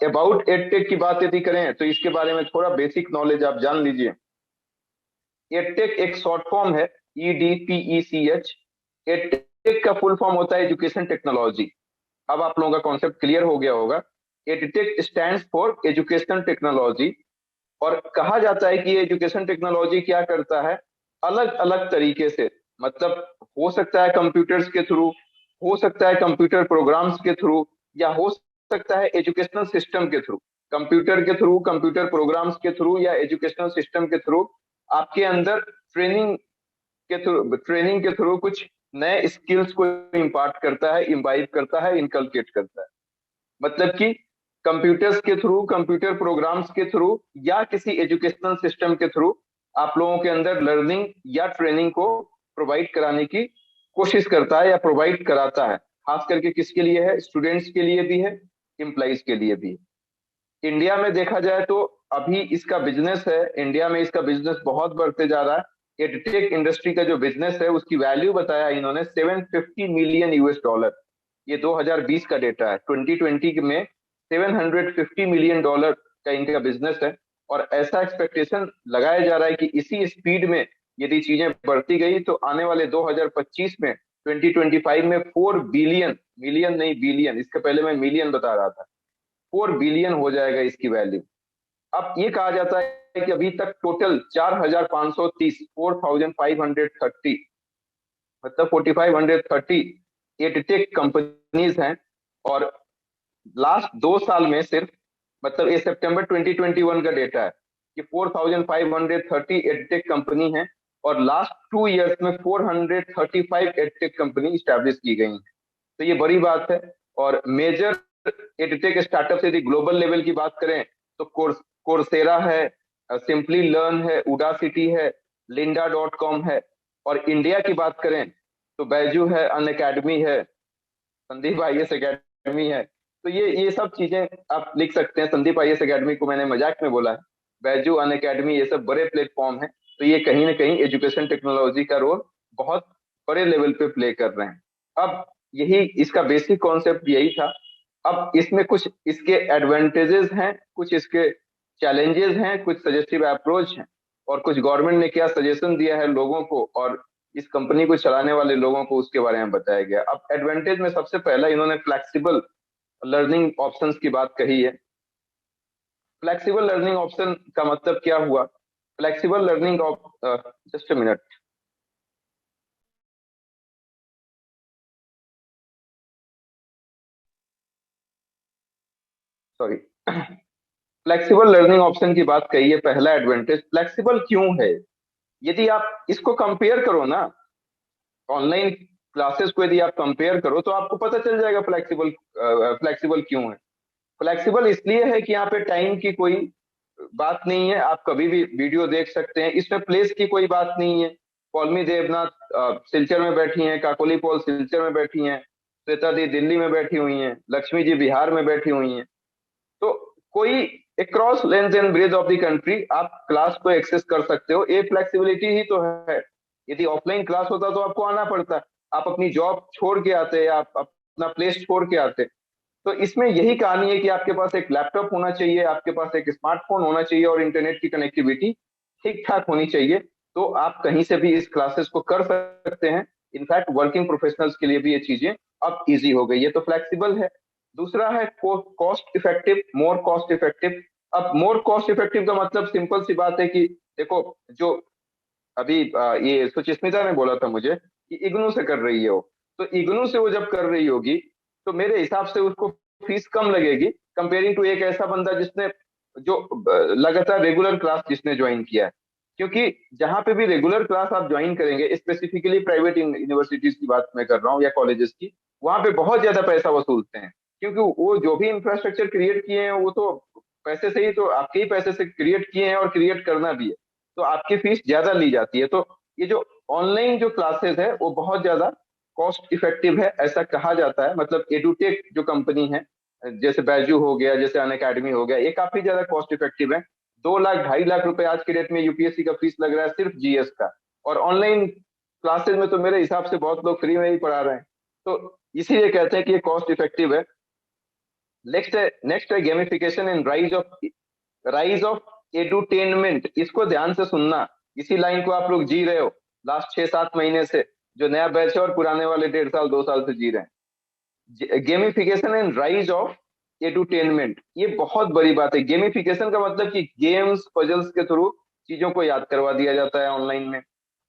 About edtech की बात यदि करें तो इसके बारे में थोड़ा बेसिक नॉलेज आप जान लीजिए। एडटेक एक शॉर्ट फॉर्म है, EDPECH। एडटेक का फुल फॉर्म होता है एजुकेशन टेक्नोलॉजी। अब आप लोगों का कॉन्सेप्ट क्लियर हो गया होगा। Edtech stands for education technology. और कहा जाता है कि ये एजुकेशन टेक्नोलॉजी क्या करता है, अलग अलग तरीके से, मतलब हो सकता है कंप्यूटर्स के थ्रू, हो सकता है कंप्यूटर प्रोग्राम्स के थ्रू, या हो सकता है एजुकेशनल सिस्टम के थ्रू। कंप्यूटर के थ्रू, कंप्यूटर प्रोग्राम्स के थ्रू, या एजुकेशनल सिस्टम के थ्रू आपके अंदर ट्रेनिंग के थ्रू कुछ नए स्किल्स को इम्पार्ट करता है, इम्बाइब करता है, इनकलकेट करता है। मतलब कि कंप्यूटर्स के थ्रू, कंप्यूटर प्रोग्राम्स के थ्रू, या किसी एजुकेशनल सिस्टम के थ्रू आप लोगों के अंदर लर्निंग या ट्रेनिंग को प्रोवाइड कराने की कोशिश करता है या प्रोवाइड कराता है। खास करके किसके लिए है? स्टूडेंट्स के लिए भी है, एम्प्लॉइज के लिए भी है। इंडिया में देखा जाए तो अभी इसका बिजनेस है, इंडिया में इसका बिजनेस बहुत बढ़ते जा रहा है। एडटेक इंडस्ट्री का जो बिजनेस है उसकी वैल्यू बताया इन्होंने 750 मिलियन US डॉलर। ये 2020 का डेटा है। 2020 में 750 मिलियन डॉलर का इनका बिजनेस है। और ऐसा एक्सपेक्टेशन लगाया जा रहा है कि इसी स्पीड में यदि चीजें बढ़ती गई तो आने वाले 2025 में, 2025 में 4 बिलियन, मिलियन नहीं बिलियन, इसके पहले मैं मिलियन बता रहा था, 4 बिलियन हो जाएगा इसकी वैल्यू। अब ये कहा जाता है कि अभी तक टोटल 4530, 4530, मतलब 4530 एडटेक कंपनीज हैं। और लास्ट 2 साल में सिर्फ, मतलब ये सितंबर 2021 का डेटा है कि 4530 एडटेक कंपनी है। और लास्ट 2 इयर्स में 435 एडटेक कंपनी स्टैब्लिश की गई हैं। तो ये बड़ी बात है। और मेजर एडटेक स्टार्टअप यदि ग्लोबल लेवल की बात करें तो कोर्सेरा है, सिंपली लर्न है, उडासिटी है, लिंडा.com है। और इंडिया की बात करें तो बैजू है, अन अकेडमी है, संदीप IAS अकेडमी है। तो ये सब चीजें आप लिख सकते हैं। संदीप IAS अकेडमी को मैंने मजाक में बोला है। बैजू, अन अकेडमी, ये सब बड़े प्लेटफॉर्म है। तो ये कहीं ना कहीं एजुकेशन टेक्नोलॉजी का रोल बहुत बड़े लेवल पे प्ले कर रहे हैं। अब यही इसका बेसिक कॉन्सेप्ट यही था। अब इसमें कुछ इसके एडवांटेजेस हैं, कुछ इसके चैलेंजेस हैं, कुछ सजेस्टिव अप्रोच हैं, और कुछ गवर्नमेंट ने क्या सजेशन दिया है लोगों को और इस कंपनी को चलाने वाले लोगों को, उसके बारे में बताया गया। अब एडवांटेज में सबसे पहला इन्होंने फ्लेक्सिबल लर्निंग ऑप्शंस की बात कही है। फ्लेक्सिबल लर्निंग ऑप्शन का मतलब क्या हुआ? Flexible learning just a minute, sorry. Flexible learning option की बात कही है। पहला एडवांटेज फ्लेक्सिबल क्यों है? यदि आप इसको कंपेयर करो ना, ऑनलाइन क्लासेस को यदि आप कंपेयर करो तो आपको पता चल जाएगा फ्लेक्सिबल फ्लेक्सिबल क्यों है। फ्लेक्सिबल इसलिए है कि यहाँ पे टाइम की कोई बात नहीं है, आप कभी भी वीडियो देख सकते हैं। इसमें प्लेस की कोई बात नहीं है। पौलमी देवनाथ सिलचर में बैठी हैं, काकोली पॉल सिलचर में बैठी हैं, श्वेता दी दिल्ली में बैठी हुई हैं, लक्ष्मी जी बिहार में बैठी हुई हैं। तो कोई across length and breadth of the country आप क्लास को एक्सेस कर सकते हो। ये फ्लेक्सिबिलिटी ही तो है। यदि ऑफलाइन क्लास होता तो आपको आना पड़ता, आप अपनी जॉब छोड़ के आते, आप अपना प्लेस छोड़ के आते। तो इसमें यही कहानी है कि आपके पास एक लैपटॉप होना चाहिए, आपके पास एक स्मार्टफोन होना चाहिए, और इंटरनेट की कनेक्टिविटी ठीक ठाक होनी चाहिए। तो आप कहीं से भी इस क्लासेस को कर सकते हैं। इनफैक्ट वर्किंग प्रोफेशनल्स के लिए भी ये चीजें अब इजी हो गई है, तो फ्लेक्सिबल है। दूसरा है cost effective, more cost effective. अब मोर कॉस्ट इफेक्टिव का मतलब सिंपल सी बात है कि देखो, जो अभी ये सुचिस्मिता ने बोला था मुझे कि इग्नू से कर रही है वो, तो इग्नू से वो जब कर रही होगी तो मेरे हिसाब से उसको फीस कम लगेगी कंपेयरिंग टू एक ऐसा बंदा जिसने, जो लगातार रेगुलर क्लास जिसने ज्वाइन किया है। क्योंकि जहां पे भी रेगुलर क्लास आप ज्वाइन करेंगे, स्पेसिफिकली प्राइवेट यूनिवर्सिटीज की बात मैं कर रहा हूँ या कॉलेजेस की, वहां पे बहुत ज्यादा पैसा वसूलते हैं। क्योंकि वो जो भी इंफ्रास्ट्रक्चर क्रिएट किए हैं वो तो पैसे से ही, तो आपके ही पैसे से क्रिएट किए हैं और क्रिएट करना भी है। तो आपकी फीस ज्यादा ली जाती है। तो ये जो ऑनलाइन जो क्लासेस है वो बहुत ज्यादा कॉस्ट इफेक्टिव है ऐसा कहा जाता है। मतलब एडुटेक जो कंपनी है, जैसे बैजू हो गया, जैसे अन अकेडमी हो गया, ये काफी ज्यादा कॉस्ट इफेक्टिव है। 2 लाख 2.5 लाख रुपए आज के डेट में यूपीएससी का फीस लग रहा है सिर्फ GS का। और ऑनलाइन क्लासेस में तो मेरे हिसाब से बहुत लोग फ्री में ही पढ़ा रहे हैं। तो इसीलिए कहते हैं कि ये कॉस्ट इफेक्टिव है। नेक्स्ट है gamification and rise of edutainment. इसको ध्यान से सुनना, इसी लाइन को आप लोग जी रहे हो लास्ट 6-7 महीने से। जो नया बैच है और पुराने वाले 1.5 साल 2 साल से जी रहे हैं। Gamification and rise of edutainment, ये बहुत बड़ी बात है। गेमिफिकेशन का मतलब कि गेम्स पजल्स के थ्रू चीजों को याद करवा दिया जाता है ऑनलाइन में।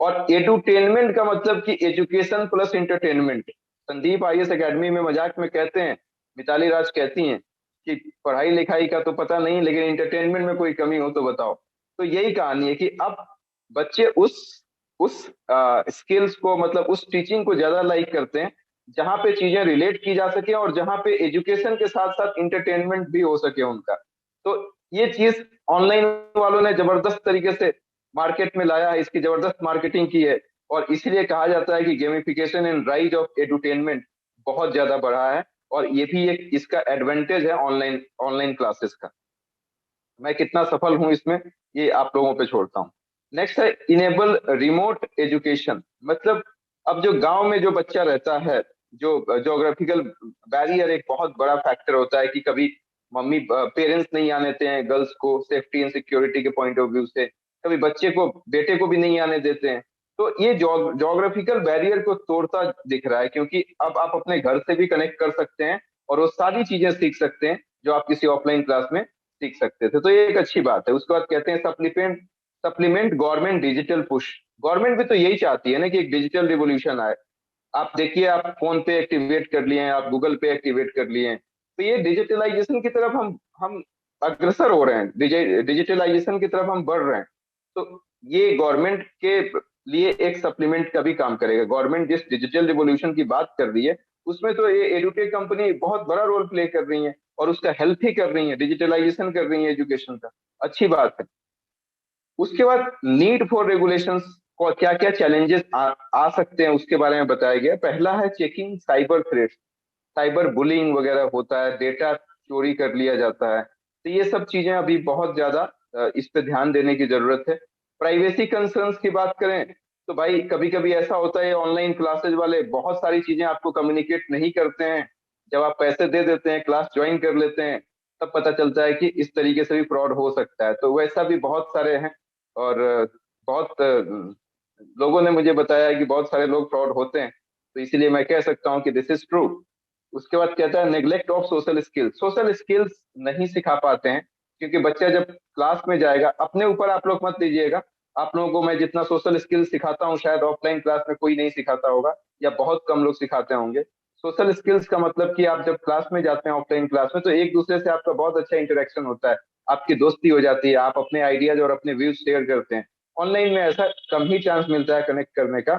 और एडुटेनमेंट का मतलब कि education plus entertainment. Sandeep IAS academy में मजाक में कहते हैं, मिताली राज कहती हैं कि पढ़ाई लिखाई का तो पता नहीं, लेकिन इंटरटेनमेंट में कोई कमी हो तो बताओ। तो यही कहानी है कि अब बच्चे उस स्किल्स को, मतलब उस टीचिंग को ज्यादा लाइक करते हैं जहाँ पे चीजें रिलेट की जा सके और जहाँ पे एजुकेशन के साथ साथ इंटरटेनमेंट भी हो सके उनका। तो ये चीज ऑनलाइन वालों ने जबरदस्त तरीके से मार्केट में लाया है, इसकी जबरदस्त मार्केटिंग की है। और इसीलिए कहा जाता है कि gamification and rise of edutainment बहुत ज्यादा बढ़ा है। और ये भी एक इसका एडवांटेज है ऑनलाइन ऑनलाइन क्लासेस का। मैं कितना सफल हूं इसमें, ये आप लोगों पे छोड़ता हूँ। नेक्स्ट है इनेबल रिमोट एजुकेशन। मतलब अब जो गांव में जो बच्चा रहता है, जो जोग्राफिकल बैरियर एक बहुत बड़ा फैक्टर होता है कि कभी मम्मी पेरेंट्स नहीं आने देते हैं गर्ल्स को सेफ्टी एंड सिक्योरिटी के पॉइंट ऑफ व्यू से, कभी बच्चे को बेटे को भी नहीं आने देते हैं। तो ये जोग्राफिकल बैरियर को तोड़ता दिख रहा है, क्योंकि अब आप अपने घर से भी कनेक्ट कर सकते हैं और वो सारी चीजें सीख सकते हैं जो आप किसी ऑफलाइन क्लास में सीख सकते थे। तो ये एक अच्छी बात है। उसके बाद कहते हैं supplement supplement government digital push. Government भी तो यही चाहती है ना कि एक डिजिटल रिवोल्यूशन आए। आप देखिए, आप फोन पे एक्टिवेट कर लिए हैं, आप गूगल पे एक्टिवेट कर लिए हैं, तो ये डिजिटलाइजेशन की तरफ हम अग्रसर हो रहे हैं, डिजिटलाइजेशन की तरफ हम बढ़ रहे हैं। तो ये गवर्नमेंट के लिए एक सप्लीमेंट का भी काम करेगा। गवर्नमेंट जिस डिजिटल रिवोल्यूशन की बात कर रही है, उसमें तो ये एडुटेक कंपनी बहुत बड़ा रोल प्ले कर रही है और उसका हेल्प ही कर रही है, डिजिटलाइजेशन कर रही है एजुकेशन का। अच्छी बात है। उसके बाद नीड फॉर रेगुलेशंस को क्या क्या चैलेंजेस आ सकते हैं उसके बारे में बताया गया। पहला है checking cyber threats. Cyber bullying वगैरह होता है, डेटा चोरी कर लिया जाता है। तो ये सब चीजें अभी बहुत ज्यादा इस पे ध्यान देने की जरूरत है। प्राइवेसी कंसर्न्स की बात करें तो भाई कभी कभी ऐसा होता है ऑनलाइन क्लासेज वाले बहुत सारी चीजें आपको कम्युनिकेट नहीं करते हैं। जब आप पैसे दे देते हैं, क्लास ज्वाइन कर लेते हैं, तब पता चलता है कि इस तरीके से भी फ्रॉड हो सकता है। तो वैसा भी बहुत सारे हैं। और बहुत लोगों ने मुझे बताया है कि बहुत सारे लोग फ्रॉड होते हैं। तो इसीलिए मैं कह सकता हूँ कि दिस इज ट्रू। उसके बाद कहता है neglect of social skills. Social skills नहीं सिखा पाते हैं, क्योंकि बच्चा जब क्लास में जाएगा, अपने ऊपर आप लोग मत लीजिएगा। आप लोगों को मैं जितना सोशल स्किल्स सिखाता हूँ शायद ऑफलाइन क्लास में कोई नहीं सिखाता होगा, या बहुत कम लोग सिखाते होंगे। सोशल स्किल्स का मतलब कि आप जब क्लास में जाते हैं ऑफलाइन क्लास में, तो एक दूसरे से आपका बहुत अच्छा इंटरेक्शन होता है, आपकी दोस्ती हो जाती है, आप अपने आइडियाज और अपने व्यूज शेयर करते हैं। ऑनलाइन में ऐसा कम ही चांस मिलता है कनेक्ट करने का।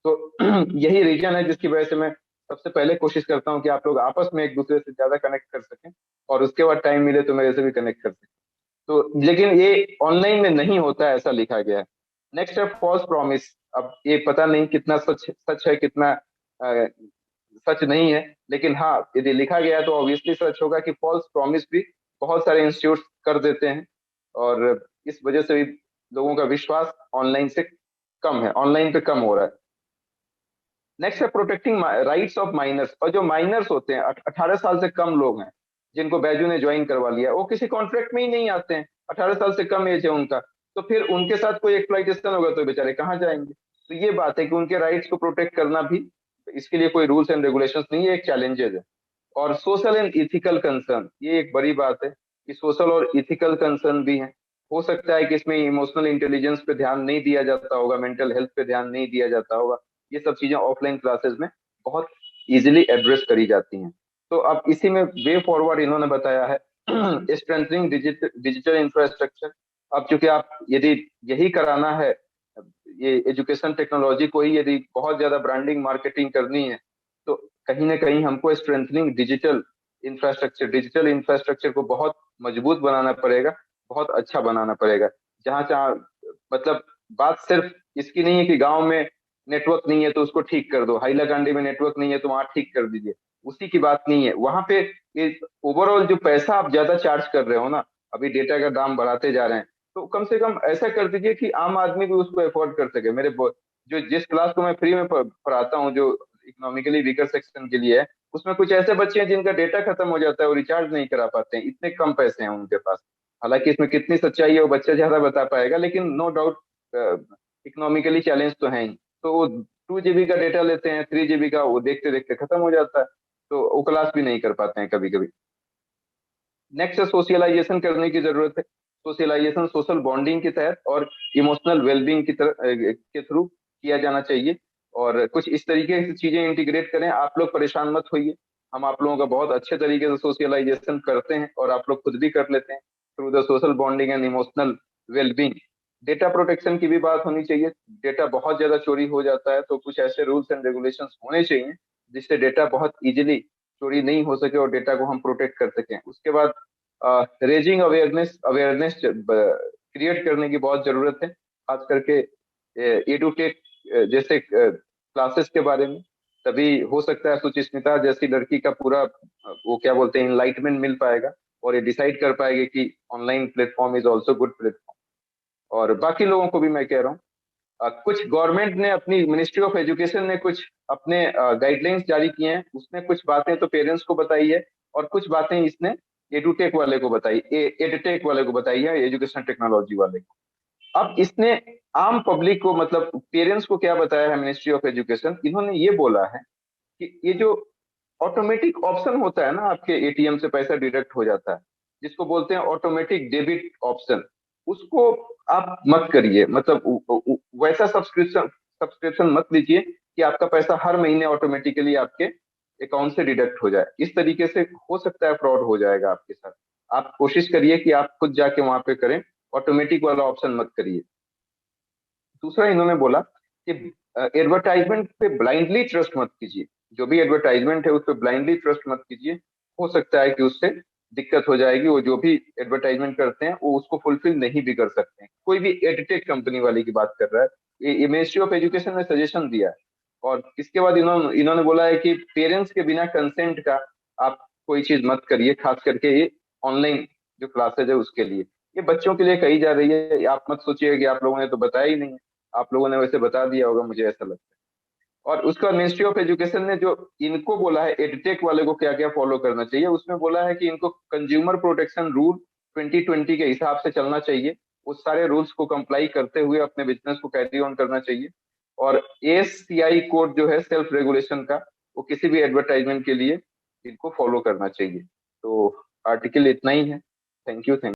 तो यही रीजन है जिसकी वजह से मैं सबसे पहले कोशिश करता हूँ कि आप लोग आपस में एक दूसरे से ज्यादा कनेक्ट कर सकें, और उसके बाद टाइम मिले तो मेरे से भी कनेक्ट कर सकें। तो लेकिन ये ऑनलाइन में नहीं होता है, ऐसा लिखा गया है। नेक्स्ट है फॉल्स प्रॉमिस। अब ये पता नहीं कितना सच सच है, कितना अ, सच नहीं है, लेकिन हाँ यदि लिखा गया है तो ऑब्वियसली सच होगा कि फॉल्स प्रॉमिस भी बहुत सारे इंस्टीट्यूट कर देते हैं। और इस वजह से भी लोगों का विश्वास ऑनलाइन से कम है, ऑनलाइन पे कम हो रहा है। नेक्स्ट है प्रोटेक्टिंग राइट्स ऑफ माइनर्स। और जो माइनर्स होते हैं, 18 साल से कम लोग हैं, जिनको बैजू ने ज्वाइन करवा लिया, वो किसी कॉन्ट्रैक्ट में ही नहीं आते हैं, 18 साल से कम एज है उनका। तो फिर उनके साथ कोई एक्सप्लॉइटेशन होगा तो बेचारे कहाँ जाएंगे। तो ये बात है कि उनके राइट्स को प्रोटेक्ट करना भी, इसके लिए कोई रूल्स एंड रेगुलेशंस नहीं है, एक चैलेंजेस है। और सोशल एंड इथिकल कंसर्न, ये एक बड़ी बात है कि सोशल और इथिकल कंसर्न भी है। हो सकता है कि इसमें इमोशनल इंटेलिजेंस पे ध्यान नहीं दिया जाता होगा, मेंटल हेल्थ पे ध्यान नहीं दिया जाता होगा। ये सब चीजें ऑफलाइन क्लासेस में बहुत इजीली एड्रेस करी जाती हैं। तो अब इसी में वे फॉरवर्ड इन्होंने बताया है स्ट्रेंथनिंग डिजिटल इंफ्रास्ट्रक्चर। अब चूंकि आप यदि यही कराना है, ये एजुकेशन टेक्नोलॉजी को ही यदि बहुत ज्यादा ब्रांडिंग मार्केटिंग करनी है, तो कहीं ना कहीं हमको स्ट्रेंथनिंग डिजिटल इंफ्रास्ट्रक्चर को बहुत मजबूत बनाना पड़ेगा, बहुत अच्छा बनाना पड़ेगा। जहां जहां मतलब बात सिर्फ इसकी नहीं है कि गांव में नेटवर्क नहीं है तो उसको ठीक कर दो, हाइलाकांडी में नेटवर्क नहीं है तो वहां ठीक कर दीजिए, उसी की बात नहीं है। वहां पे ये ओवरऑल जो पैसा आप ज्यादा चार्ज कर रहे हो ना, अभी डेटा का दाम बढ़ाते जा रहे हैं, तो कम से कम ऐसा कर दीजिए कि आम आदमी भी उसको अफोर्ड कर सके। जो जिस क्लास को मैं फ्री में पढ़ाता हूँ, जो इकोनॉमिकली वीकर सेक्शन के लिए है, उसमें कुछ ऐसे बच्चे हैं जिनका डेटा खत्म हो जाता है, वो रिचार्ज नहीं करा पाते हैं, इतने कम पैसे हैं उनके पास। हालांकि इसमें कितनी सच्चाई है वो बच्चा ज्यादा बता पाएगा, लेकिन नो डाउट इकोनॉमिकली चैलेंज तो है ही। तो वो 2 GB का डेटा लेते हैं, 3 GB का, वो देखते देखते खत्म हो जाता है, तो वो क्लास भी नहीं कर पाते हैं कभी कभी। नेक्स्ट है सोशलाइजेशन करने की जरूरत है। सोशलाइजेशन सोशल बॉन्डिंग के तहत और इमोशनल वेलबींग की तरह के थ्रू किया जाना चाहिए। और कुछ इस तरीके से चीजें इंटीग्रेट करें, आप लोग परेशान मत होइए, हम आप लोगों का बहुत अच्छे तरीके से सोशलाइजेशन करते हैं और आप लोग खुद भी कर लेते हैं through the social bonding and emotional wellbeing. Data protection की भी बात होनी चाहिए। डेटा बहुत ज्यादा चोरी हो जाता है, तो कुछ ऐसे रूल्स एंड रेगुलेशंस होने चाहिए जिससे डेटा बहुत इजीली चोरी नहीं हो सके और डेटा को हम प्रोटेक्ट कर सकें। उसके बाद रेजिंग अवेयरनेस अवेयरनेस क्रिएट करने की बहुत जरूरत है, खास करके एडुटेक जैसे क्लासेस के बारे में। तभी हो सकता है सुचिस्मिता जैसी लड़की का पूरा वो क्या बोलते हैं इनलाइटमेंट मिल पाएगा, और ये डिसाइड कर पाएगी कि online platform is also good platform. और बाकी लोगों को भी मैं कह रहा हूँ, कुछ गवर्नमेंट ने अपनी मिनिस्ट्री ऑफ एजुकेशन ने कुछ अपने गाइडलाइंस जारी किए हैं, उसने कुछ बातें तो पेरेंट्स को बताई है, और कुछ बातें इसने एडुटेक वाले को बताई, एडटेक वाले को बताई है, एजुकेशन टेक्नोलॉजी वाले को। अब इसने आम पब्लिक को, मतलब पेरेंट्स को क्या बताया है मिनिस्ट्री ऑफ एजुकेशन, इन्होंने ये बोला है कि ये जो ऑटोमेटिक ऑप्शन होता है ना, आपके एटीएम से पैसा डिडक्ट हो जाता है, जिसको बोलते हैं ऑटोमेटिक डेबिट ऑप्शन, उसको आप मत करिए। मतलब वैसा सब्सक्रिप्शन सब्सक्रिप्शन मत लीजिए कि आपका पैसा हर महीने ऑटोमेटिकली आपके अकाउंट से डिडक्ट हो जाए। इस तरीके से हो सकता है फ्रॉड हो जाएगा आपके साथ। आप कोशिश करिए कि आप खुद जाके वहां पे करें, ऑटोमेटिक वाला ऑप्शन मत करिए। दूसरा इन्होंने बोला कि एडवर्टाइजमेंट पे ब्लाइंडली ट्रस्ट मत कीजिए। जो भी एडवर्टाइजमेंट है उस पर ब्लाइंडली ट्रस्ट मत कीजिए। हो सकता है कि उससे दिक्कत हो जाएगी, वो जो भी एडवर्टाइजमेंट करते हैं वो उसको फुलफिल नहीं भी कर सकते हैं। कोई भी एडटेक कंपनी वाले की बात कर रहा है, ये मिनिस्ट्री ऑफ एजुकेशन ने सजेशन दिया है। और इसके बाद इन्होंने इन्होंने बोला है कि पेरेंट्स के बिना कंसेंट का आप कोई चीज मत करिए, खास करके ये ऑनलाइन जो क्लासेज है उसके लिए। ये बच्चों के लिए कही जा रही है, आप मत सोचिएगा कि आप लोगों ने तो बताया ही नहीं, आप लोगों ने वैसे बता दिया होगा, मुझे ऐसा लगता है। और उसका मिनिस्ट्री ऑफ एजुकेशन ने जो इनको बोला है एडटेक वाले को क्या क्या फॉलो करना चाहिए, उसमें बोला है कि इनको कंज्यूमर प्रोटेक्शन रूल 2020 के हिसाब से चलना चाहिए। उस सारे रूल्स को कंप्लाई करते हुए अपने बिजनेस को कैरी ऑन करना चाहिए। और ASCI कोड जो है सेल्फ रेगुलेशन का, वो किसी भी एडवर्टाइजमेंट के लिए इनको फॉलो करना चाहिए। तो आर्टिकल इतना ही है। Thank you.